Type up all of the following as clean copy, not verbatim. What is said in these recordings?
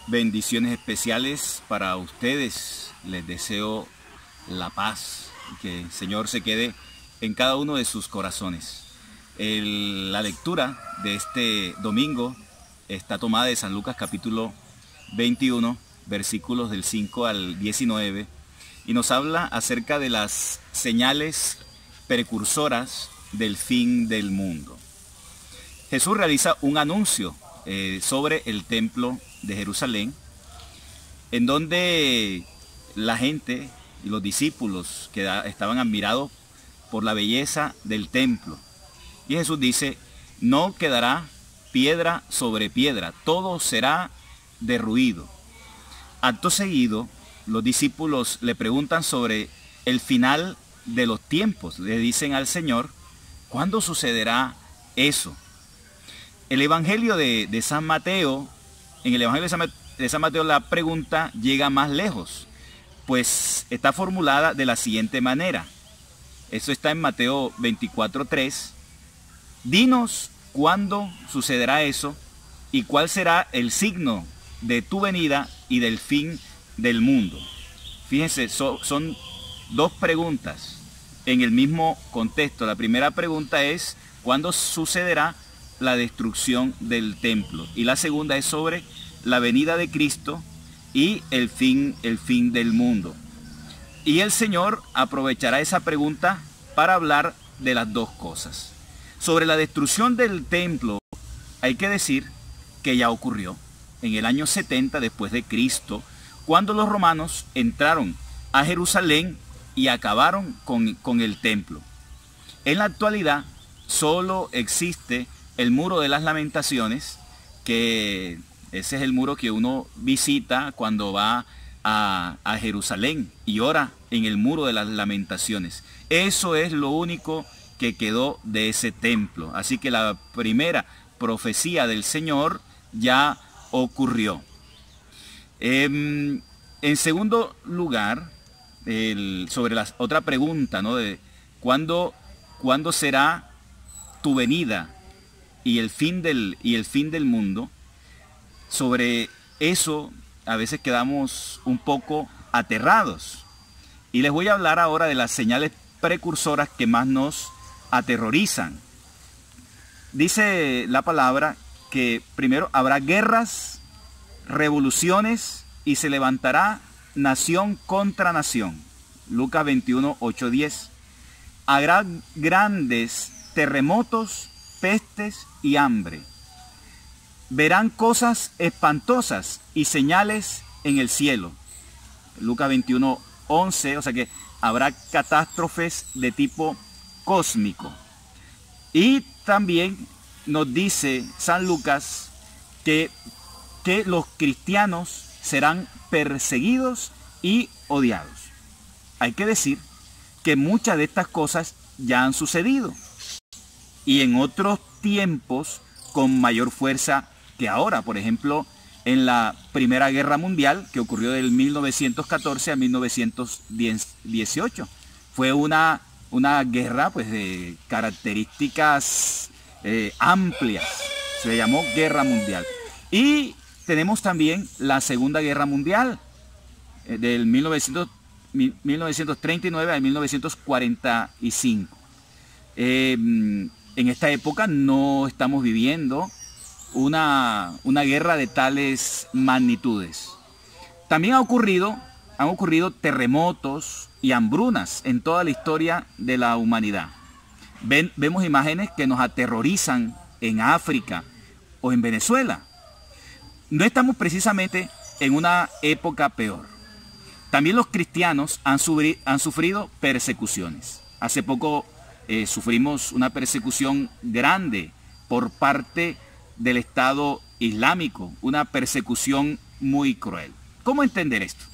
Bendiciones especiales para ustedes. Les deseo la paz y que el Señor se quede en cada uno de sus corazones. La lectura de este domingo está tomada de San Lucas capítulo 21, versículos del 5 al 19, y nos habla acerca de las señales precursoras del fin del mundo. Jesús realiza un anuncio sobre el templo de Jerusalén, en donde la gente y los discípulos que estaban admirados por la belleza del templo. Y Jesús dice: no quedará piedra sobre piedra, todo será derruido. Acto seguido, los discípulos le preguntan sobre el final de los tiempos. Le dicen al Señor: ¿cuándo sucederá eso? El Evangelio de San Mateo, en el Evangelio de San Mateo, la pregunta llega más lejos, pues está formulada de la siguiente manera. Eso está en Mateo 24:3. Dinos cuándo sucederá eso y cuál será el signo de tu venida y del fin del mundo. Fíjense, son dos preguntas en el mismo contexto. La primera pregunta es: ¿cuándo sucederá la destrucción del templo? Y la segunda es sobre la venida de Cristo y el fin del mundo. Y el Señor aprovechará esa pregunta para hablar de las dos cosas. Sobre la destrucción del templo, hay que decir que ya ocurrió en el año 70 después de Cristo, cuando los romanos entraron a Jerusalén y acabaron con el templo. En la actualidad solo existe el muro de las lamentaciones, que ese es el muro que uno visita cuando va a Jerusalén y ora en el muro de las lamentaciones. Eso es lo único que quedó de ese templo. Así que la primera profecía del Señor ya ocurrió. En segundo lugar, sobre la otra pregunta, ¿no?, de ¿cuándo será tu venida y el fin del mundo? Sobre eso a veces quedamos un poco aterrados. Y les voy a hablar ahora de las señales precursoras que más nos aterrorizan. Dice la palabra que primero habrá guerras, revoluciones y se levantará nación contra nación. Lucas 21, 8, 10. Habrá grandes terremotos, pestes y hambre. Verán cosas espantosas y señales en el cielo. Lucas 21, 11, o sea que habrá catástrofes de tipo cósmico. Y también nos dice San Lucas que los cristianos serán perseguidos y odiados. Hay que decir que muchas de estas cosas ya han sucedido y en otros tiempos con mayor fuerza que ahora. Por ejemplo, en la Primera Guerra Mundial, que ocurrió del 1914 a 1918. Fue una guerra pues de características amplias. Se llamó Guerra Mundial. Y tenemos también la Segunda Guerra Mundial, del 1939 al 1945. En esta época no estamos viviendo una guerra de tales magnitudes. También han ocurrido terremotos y hambrunas en toda la historia de la humanidad. Vemos imágenes que nos aterrorizan en África o en Venezuela. No estamos precisamente en una época peor. También los cristianos han sufrido persecuciones. Hace poco sufrimos una persecución grande por parte del Estado Islámico, una persecución muy cruel. ¿Cómo entender esto?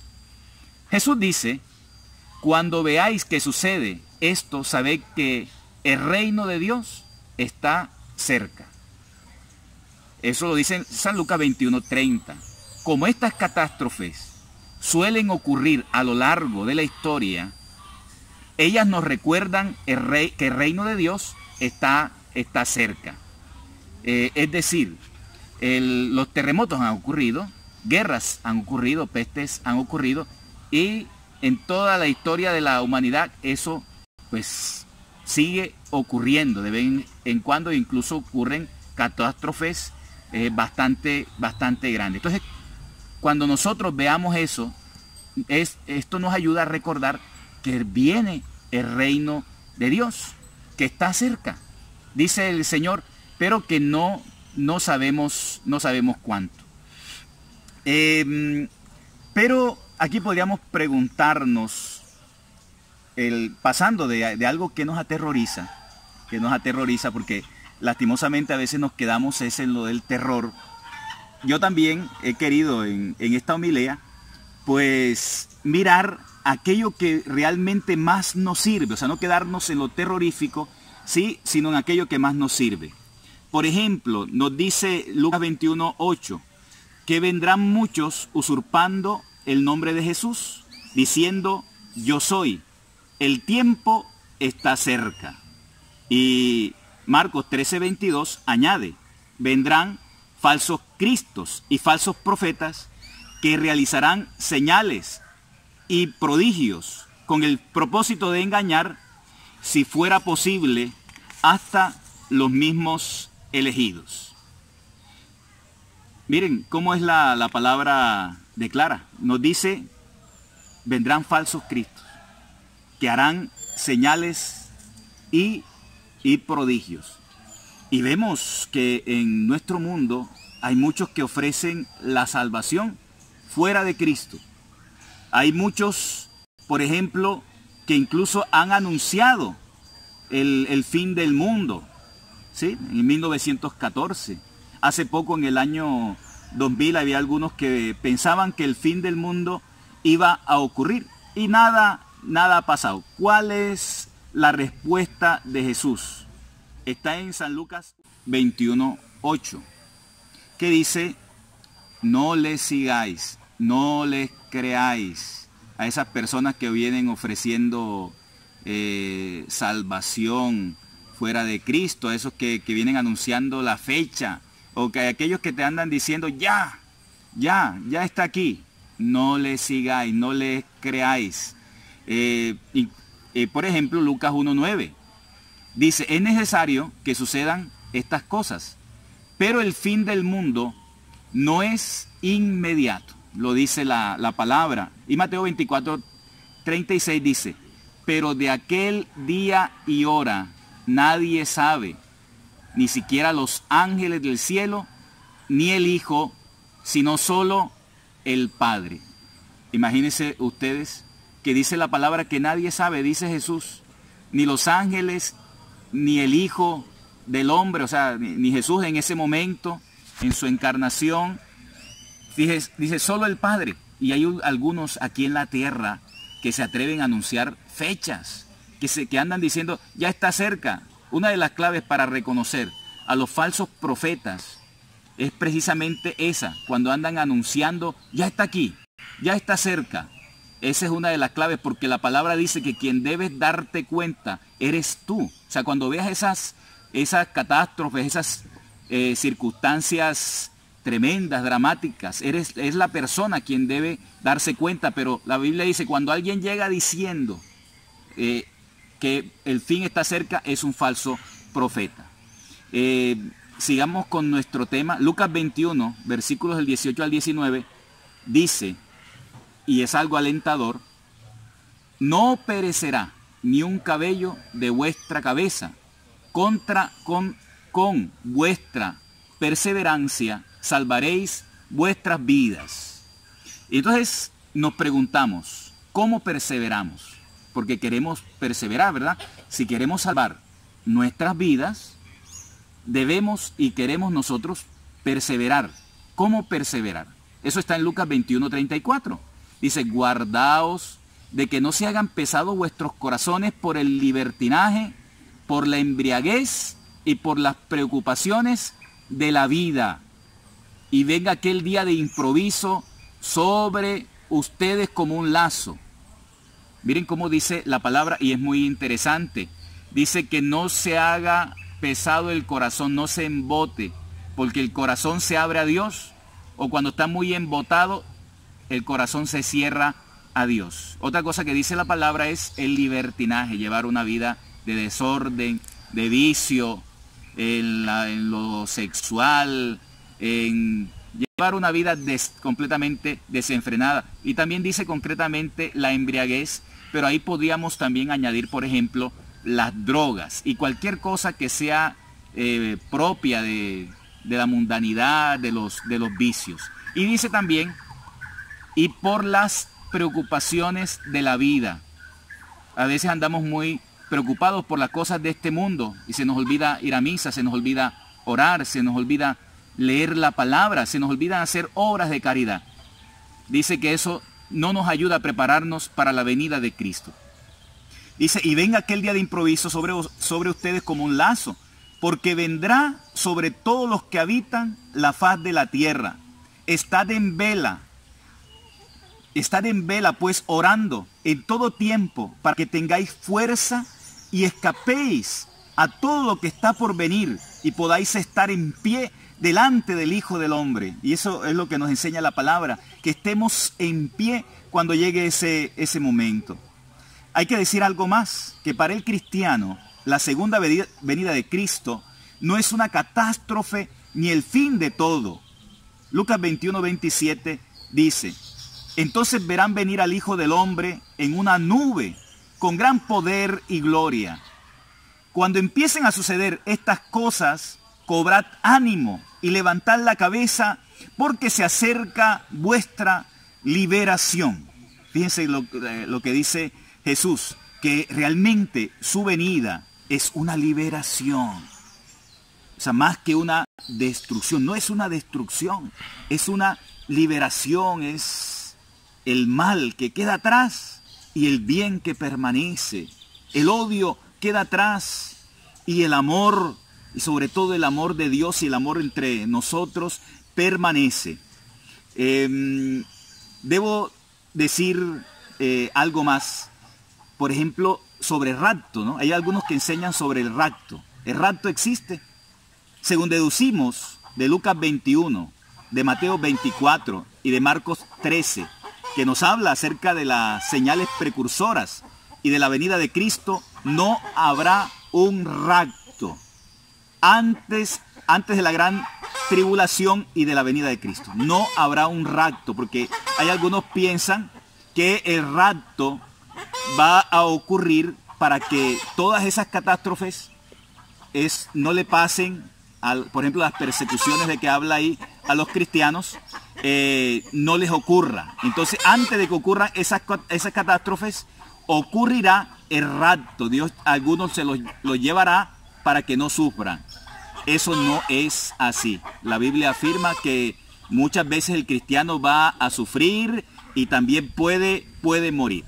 Jesús dice: cuando veáis que sucede esto, sabed que el reino de Dios está cerca. Eso lo dice en San Lucas 21:30. Como estas catástrofes suelen ocurrir a lo largo de la historia, ellas nos recuerdan que el reino de Dios está cerca. Es decir, los terremotos han ocurrido, guerras han ocurrido, pestes han ocurrido, y en toda la historia de la humanidad eso pues sigue ocurriendo de vez en cuando, incluso ocurren catástrofes bastante grandes. Entonces, cuando nosotros veamos eso, esto nos ayuda a recordar que viene el reino de Dios, que está cerca, dice el Señor, pero que no sabemos cuánto. Pero aquí podríamos preguntarnos, pasando de algo que nos aterroriza, porque lastimosamente a veces nos quedamos en lo del terror. Yo también he querido en esta homilía, pues mirar aquello que realmente más nos sirve, o sea, no quedarnos en lo terrorífico, sí, sino en aquello que más nos sirve. Por ejemplo, nos dice Lucas 21:8, que vendrán muchos usurpando el nombre de Jesús, diciendo, yo soy, el tiempo está cerca. Y Marcos 13:22 añade, vendrán falsos cristos y falsos profetas que realizarán señales y prodigios con el propósito de engañar, si fuera posible, hasta los mismos elegidos. Miren cómo es la palabra declara. Nos dice, vendrán falsos cristos que harán señales y prodigios. Y vemos que en nuestro mundo hay muchos que ofrecen la salvación fuera de Cristo. Hay muchos, por ejemplo, que incluso han anunciado el fin del mundo, ¿sí? En 1914. Hace poco, en el año 2000, había algunos que pensaban que el fin del mundo iba a ocurrir y nada ha pasado. ¿Cuál es la respuesta de Jesús? Está en San Lucas 21:8, que dice, no les sigáis, no les creáis a esas personas que vienen ofreciendo salvación fuera de Cristo, a esos que vienen anunciando la fecha, o que aquellos que te andan diciendo, ya está aquí. No les sigáis, no les creáis. Por ejemplo, Lucas 1:9 dice, es necesario que sucedan estas cosas, pero el fin del mundo no es inmediato, lo dice la palabra. Y Mateo 24:36 dice, pero de aquel día y hora nadie sabe, ni siquiera los ángeles del cielo, ni el Hijo, sino solo el Padre. Imagínense ustedes que dice la palabra que nadie sabe, dice Jesús, ni los ángeles, ni el Hijo del hombre, o sea, ni Jesús en ese momento, en su encarnación. Dice solo el Padre. Y hay algunos aquí en la tierra que se atreven a anunciar fechas, que andan diciendo, ya está cerca. Una de las claves para reconocer a los falsos profetas es precisamente esa, cuando andan anunciando, ya está aquí, ya está cerca. Esa es una de las claves, porque la palabra dice que quien debes darte cuenta eres tú. O sea, cuando veas esas catástrofes, esas circunstancias tremendas, dramáticas, es la persona quien debe darse cuenta. Pero la Biblia dice, cuando alguien llega diciendo que el fin está cerca, es un falso profeta. Sigamos con nuestro tema. Lucas 21, versículos del 18 al 19, dice, y es algo alentador, no perecerá ni un cabello de vuestra cabeza, con vuestra perseverancia salvaréis vuestras vidas. Y entonces nos preguntamos, ¿cómo perseveramos? Porque queremos perseverar, ¿verdad? Si queremos salvar nuestras vidas, debemos y queremos nosotros perseverar. ¿Cómo perseverar? Eso está en Lucas 21:34. Dice, guardaos de que no se hagan pesados vuestros corazones por el libertinaje, por la embriaguez y por las preocupaciones de la vida. Y venga aquel día de improviso sobre ustedes como un lazo. Miren cómo dice la palabra, y es muy interesante. Dice que no se haga pesado el corazón, no se embote, porque el corazón se abre a Dios o cuando está muy embotado, el corazón se cierra a Dios. Otra cosa que dice la palabra es el libertinaje, llevar una vida de desorden, de vicio, en lo sexual, en llevar una vida completamente desenfrenada. Y también dice concretamente la embriaguez, pero ahí podríamos también añadir, por ejemplo, las drogas y cualquier cosa que sea propia de la mundanidad, de los vicios. Y dice también, y por las preocupaciones de la vida. A veces andamos muy preocupados por las cosas de este mundo y se nos olvida ir a misa, se nos olvida orar, se nos olvida leer la palabra, se nos olvida hacer obras de caridad. Dice que eso no nos ayuda a prepararnos para la venida de Cristo. Dice, y venga aquel día de improviso sobre ustedes como un lazo, porque vendrá sobre todos los que habitan la faz de la tierra. Estad en vela pues orando en todo tiempo para que tengáis fuerza y escapéis a todo lo que está por venir y podáis estar en pie delante del Hijo del Hombre. Y eso es lo que nos enseña la palabra, que estemos en pie cuando llegue ese momento. Hay que decir algo más, que para el cristiano la segunda venida de Cristo no es una catástrofe ni el fin de todo. Lucas 21:27 dice, entonces verán venir al Hijo del Hombre en una nube con gran poder y gloria. Cuando empiecen a suceder estas cosas, cobrad ánimo y levantad la cabeza, porque se acerca vuestra liberación. Fíjense lo que dice Jesús, que realmente su venida es una liberación. O sea, más que una destrucción. No es una destrucción, es una liberación, es el mal que queda atrás y el bien que permanece. El odio queda atrás y el amor, y sobre todo el amor de Dios y el amor entre nosotros, permanece. Debo decir algo más, por ejemplo, sobre el rapto, ¿no? Hay algunos que enseñan sobre el rapto. ¿El rapto existe? Según deducimos de Lucas 21, de Mateo 24 y de Marcos 13, que nos habla acerca de las señales precursoras y de la venida de Cristo, no habrá un rapto antes de la gran tribulación y de la venida de Cristo. No habrá un rapto, porque hay algunos piensan que el rapto va a ocurrir para que todas esas catástrofes no le pasen, por ejemplo, las persecuciones de que habla ahí a los cristianos, no les ocurra. Entonces, antes de que ocurran esas catástrofes, ocurrirá el rapto. Dios a algunos se los llevará para que no sufran. Eso no es así. La Biblia afirma que muchas veces el cristiano va a sufrir y también puede morir.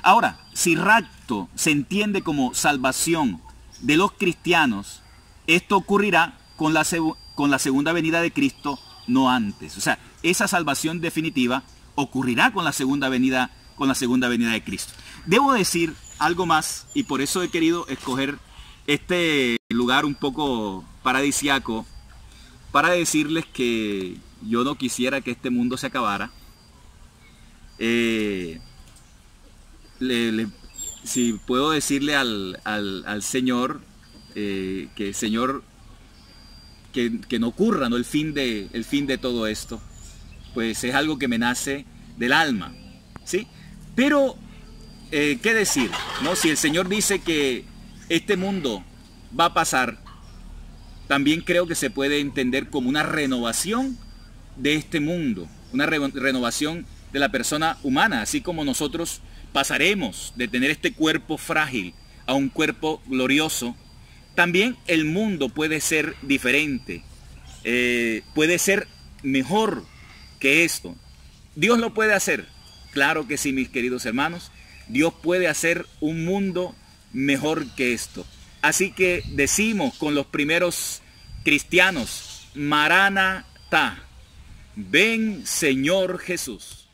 Ahora, si rapto se entiende como salvación de los cristianos, esto ocurrirá con la segunda venida de Cristo, no antes. O sea, esa salvación definitiva ocurrirá con la segunda venida de Cristo. Debo decir algo más, y por eso he querido escoger este lugar un poco paradisíaco para decirles que yo no quisiera que este mundo se acabara. Si puedo decirle al Señor, que Señor, que no ocurra, ¿no?, el fin de todo esto, pues es algo que me nace del alma, ¿sí? Pero, ¿qué decir?, ¿no? Si el Señor dice que este mundo va a pasar, también creo que se puede entender como una renovación de este mundo, una renovación de la persona humana, así como nosotros pasaremos de tener este cuerpo frágil a un cuerpo glorioso. También el mundo puede ser diferente, puede ser mejor que esto. ¿Dios lo puede hacer? Claro que sí, mis queridos hermanos. Dios puede hacer un mundo mejor que esto. Así que decimos con los primeros cristianos, Maranatá, ven Señor Jesús.